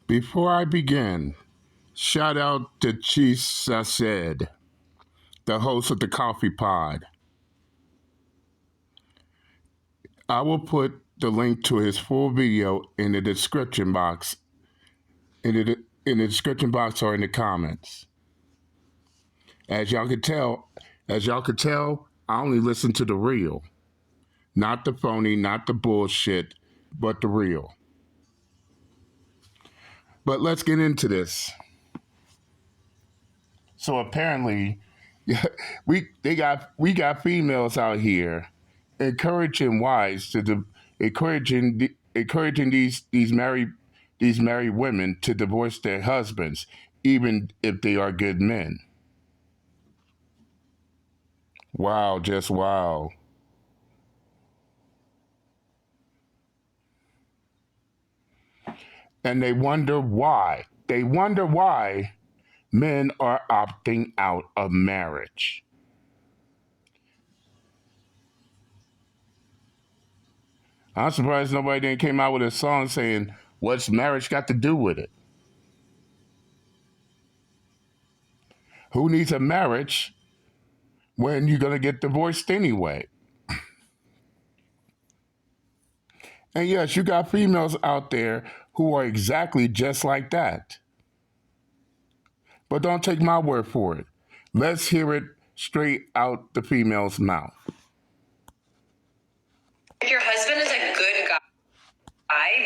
Before I begin, shout out to Chisa Said, the host of the Coffee Pod. I will put the link to his full video in the description box, in the description box or in the comments. As y'all could tell, I only listen to the real, not the phony, not the bullshit, but the real. But let's get into this. So apparently, we got females out here encouraging wives encouraging these married women to divorce their husbands, even if they are good men. Wow, just wow. And they wonder why. They wonder why men are opting out of marriage. I'm surprised nobody didn't came out with a song saying, "What's marriage got to do with it?" Who needs a marriage when you're gonna get divorced anyway? And yes, you got females out there who are exactly just like that. But don't take my word for it. Let's hear it straight out the female's mouth. If your husband is a good guy,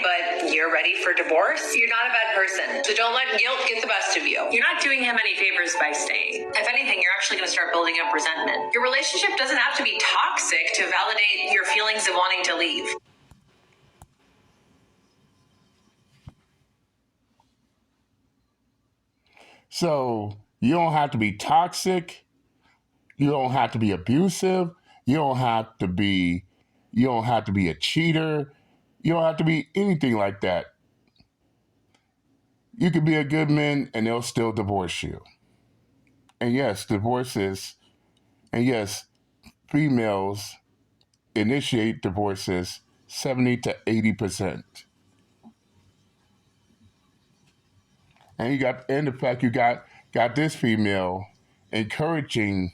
but you're ready for divorce, you're not a bad person. So don't let guilt get the best of you. You're not doing him any favors by staying. If anything, you're actually going to start building up resentment. Your relationship doesn't have to be toxic to validate your feelings of wanting to leave. So you don't have to be toxic. You don't have to be abusive. You don't have to be a cheater. You don't have to be anything like that. You could be a good man and they'll still divorce you. And yes, females initiate divorces 70 to 80%. And the fact you got this female encouraging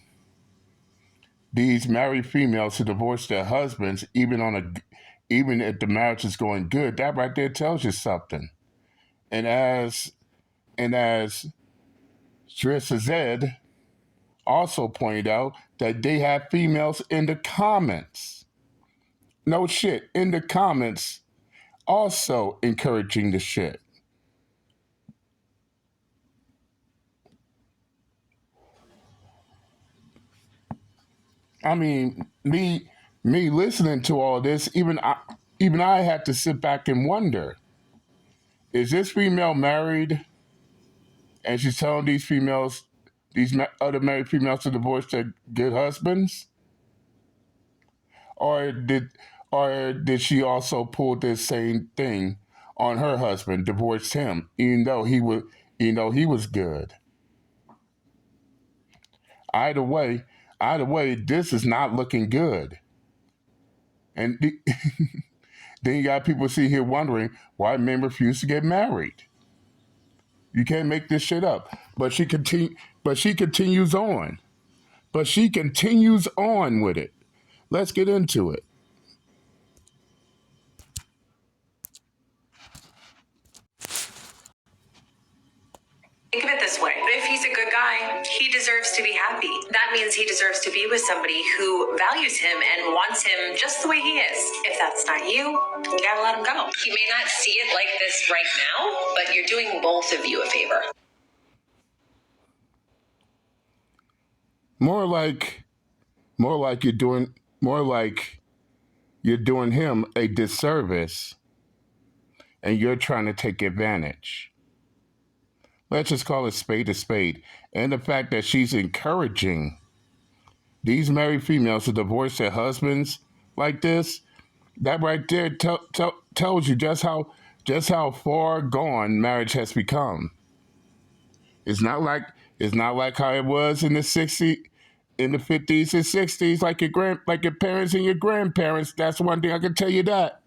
these married females to divorce their husbands, even if the marriage is going good. That right there tells you something. And as Trisha Zed also pointed out, that they have females in the comments. No shit, in the comments, also encouraging the shit. I mean, me listening to all this, even I had to sit back and wonder: is this female married, and she's telling these other married females to divorce their good husbands, or did she also pull this same thing on her husband, divorced him, even though he was good? Either way, this is not looking good. And then you got people see here wondering why men refuse to get married. You can't make this shit up. But she continues on. But she continues on with it. Let's get into it. Think of it this way. If he's a good guy, he deserves to be happy. That means he deserves to be with somebody who values him and wants him just the way he is. If that's not you, you gotta let him go. He may not see it like this right now, but you're doing both of you a favor. More like you're doing him a disservice and you're trying to take advantage. Let's just call it spade a spade. And the fact that she's encouraging these married females to divorce their husbands like this, that right there tells you just how far gone marriage has become. It's not like how it was in the 50s and 60s, like your parents and your grandparents. That's one thing I can tell you that.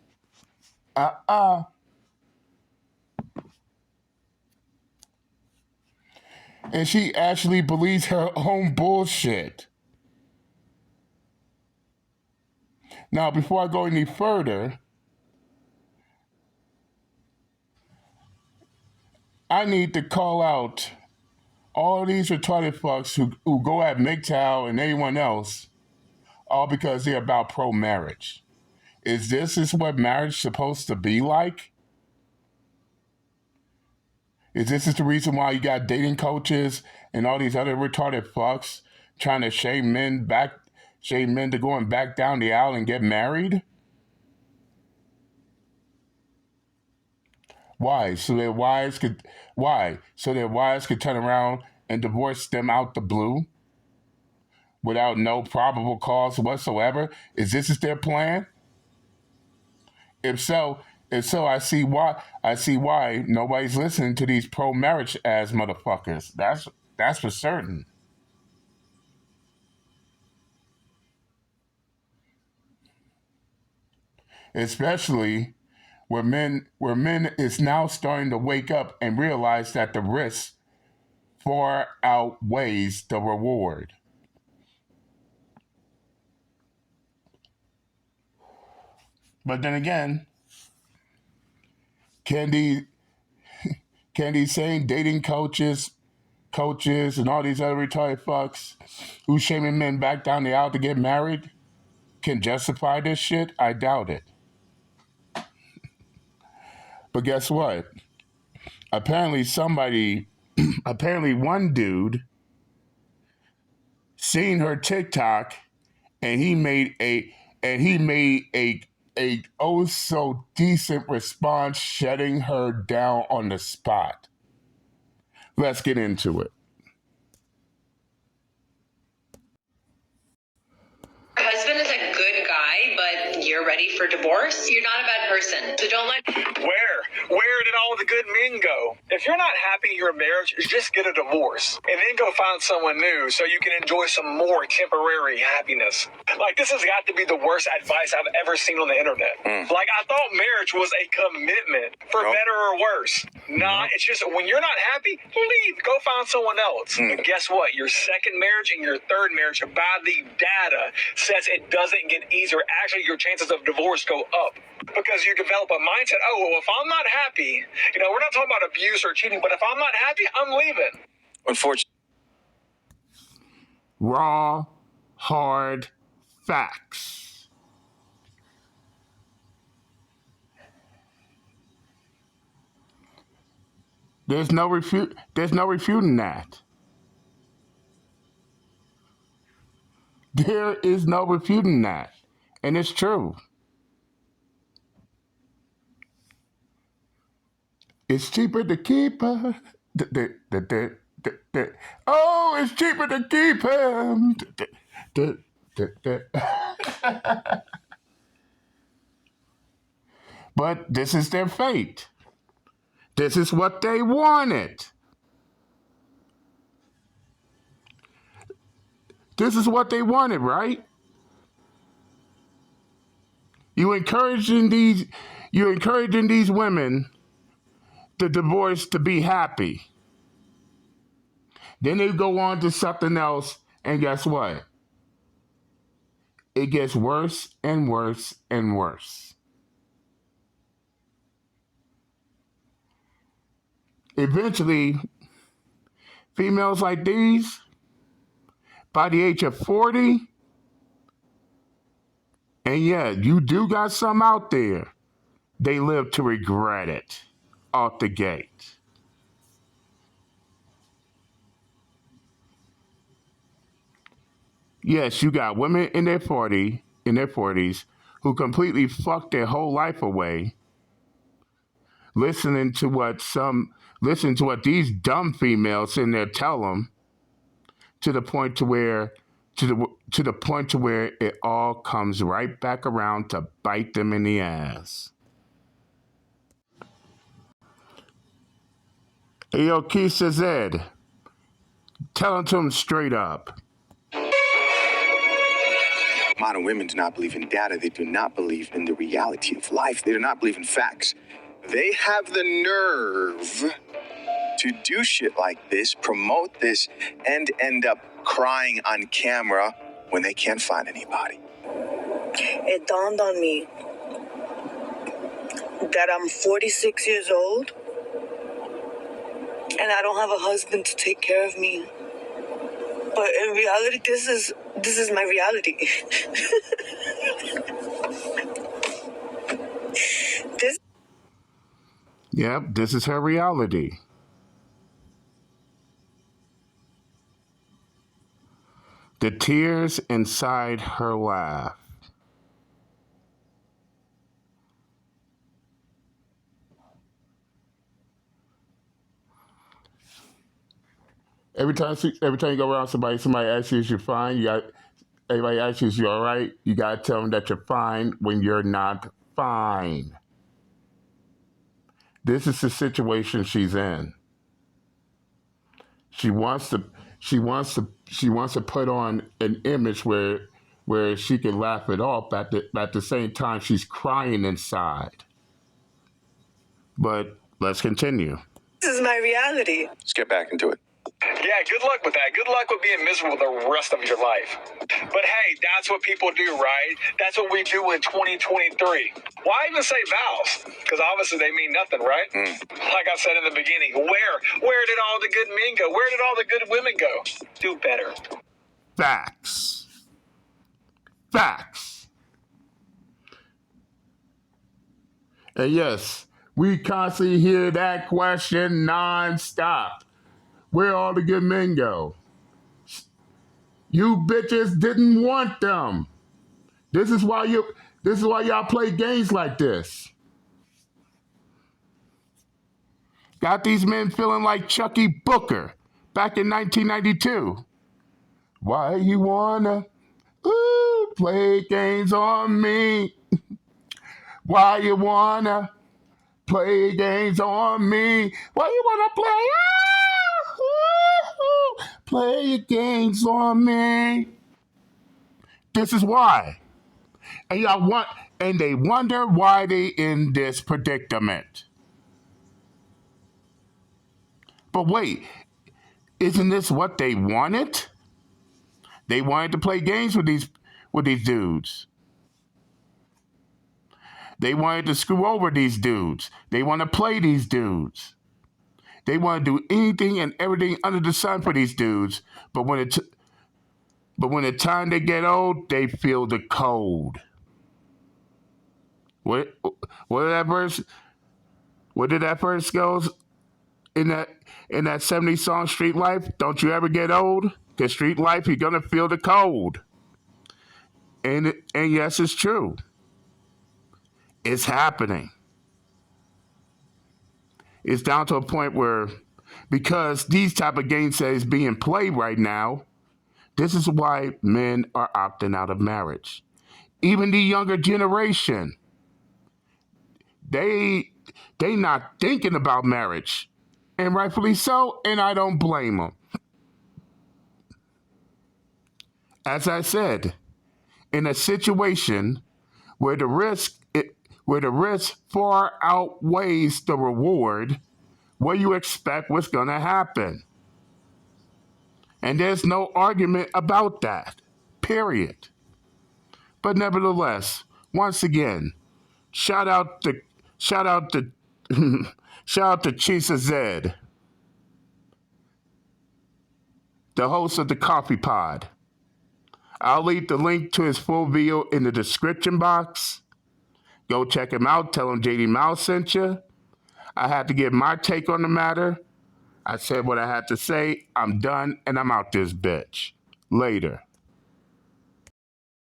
And she actually believes her own bullshit. Now, before I go any further, I need to call out all these retarded fucks who go at MGTOW and anyone else, all because they're about pro-marriage. Is this what marriage is supposed to be like? Is this the reason why you got dating coaches and all these other retarded fucks trying to shame men to going back down the aisle and get married? Why? So their wives could turn around and divorce them out the blue without no probable cause whatsoever? Is this their plan? If so, I see why nobody's listening to these pro-marriage ass motherfuckers. That's for certain. Especially where men is now starting to wake up and realize that the risk far outweighs the reward. But then again, can these same dating coaches and all these other retarded fucks who shaming men back down the aisle to get married can justify this shit? I doubt it. But guess what? Apparently one dude seen her TikTok and he made a oh so decent response shutting her down on the spot. Let's get into it. Your husband is a good guy, but you're ready for divorce? You're not a bad person, so don't let... Where did all the good men go? If you're not happy in your marriage, just get a divorce and then go find someone new so you can enjoy some more temporary happiness. Like, this has got to be the worst advice I've ever seen on the internet. Like, I thought marriage was a commitment for better or worse. Nah, it's just when you're not happy, leave. Go find someone else. And guess what? Your second marriage and your third marriage, by the data, says it doesn't get easier. Actually, your chances of divorce go up because you develop a mindset. Oh, well, if I'm not happy, we're not talking about abuse or cheating, but if I'm not happy, I'm leaving. Unfortunately. Raw, hard facts. There's no refuting that. There is no refuting that. And it's true. It's cheaper to keep her. Oh, it's cheaper to keep him. But this is their fate. This is what they wanted. This is what they wanted, right? You're encouraging these women to divorce to be happy. Then they go on to something else, and guess what? It gets worse and worse and worse. Eventually, females like these, by the age of 40, and yeah, you do got some out there, they live to regret it off the gate. Yes, you got women in their 40s who completely fucked their whole life away, listening to what these dumb females in there tell them, to the point to where it all comes right back around to bite them in the ass. Hey, yo, Keith says, Ed, tell it to him straight up. Modern women do not believe in data. They do not believe in the reality of life. They do not believe in facts. They have the nerve to do shit like this, promote this, and end up crying on camera when they can't find anybody. It dawned on me that I'm 46 years old and I don't have a husband to take care of me. But in reality, this is my reality. Yep, this is her reality. The tears inside her laugh. Every time you go around somebody asks you if you're fine. Everybody asks you if you're all right. You gotta tell them that you're fine when you're not fine. This is the situation she's in. She wants to put on an image where she can laugh it off. At the same time, she's crying inside. But let's continue. This is my reality. Let's get back into it. Yeah, good luck with that. Good luck with being miserable the rest of your life. But hey, that's what people do, right? That's what we do in 2023. Why even say vows? Because obviously they mean nothing, right? Like I said in the beginning, where did all the good men go? Where did all the good women go? Do better. Facts. And yes, we constantly hear that question nonstop. Where all the good men go? You bitches didn't want them. This is why y'all play games like this. Got these men feeling like Chucky Booker back in 1992. Why you wanna play games on me? Why you wanna play games on me? Why you wanna play games on me? This is why. And they wonder why they in this predicament. But wait, isn't this what they wanted? They wanted to play games with these dudes. They wanted to screw over these dudes. They want to play these dudes. They want to do anything and everything under the sun for these dudes. But when the time they get old, they feel the cold. What did that verse? What did that verse goes in that 70s song, Street Life? Don't you ever get old? Because street life, you're gonna feel the cold. And yes, it's true. It's happening. It's down to a point where, because these type of games that is being played right now, this is why men are opting out of marriage. Even the younger generation, they not thinking about marriage, and rightfully so. And I don't blame them. As I said, in a situation where the risk far outweighs the reward, what do you expect what's going to happen? And there's no argument about that, period. But nevertheless, once again, shout out to Chisa Zed, the host of the Coffee Pod. I'll leave the link to his full video in the description box. Go check him out. Tell him JD Mouse sent you. I had to give my take on the matter. I said what I had to say. I'm done, and I'm out this bitch. Later.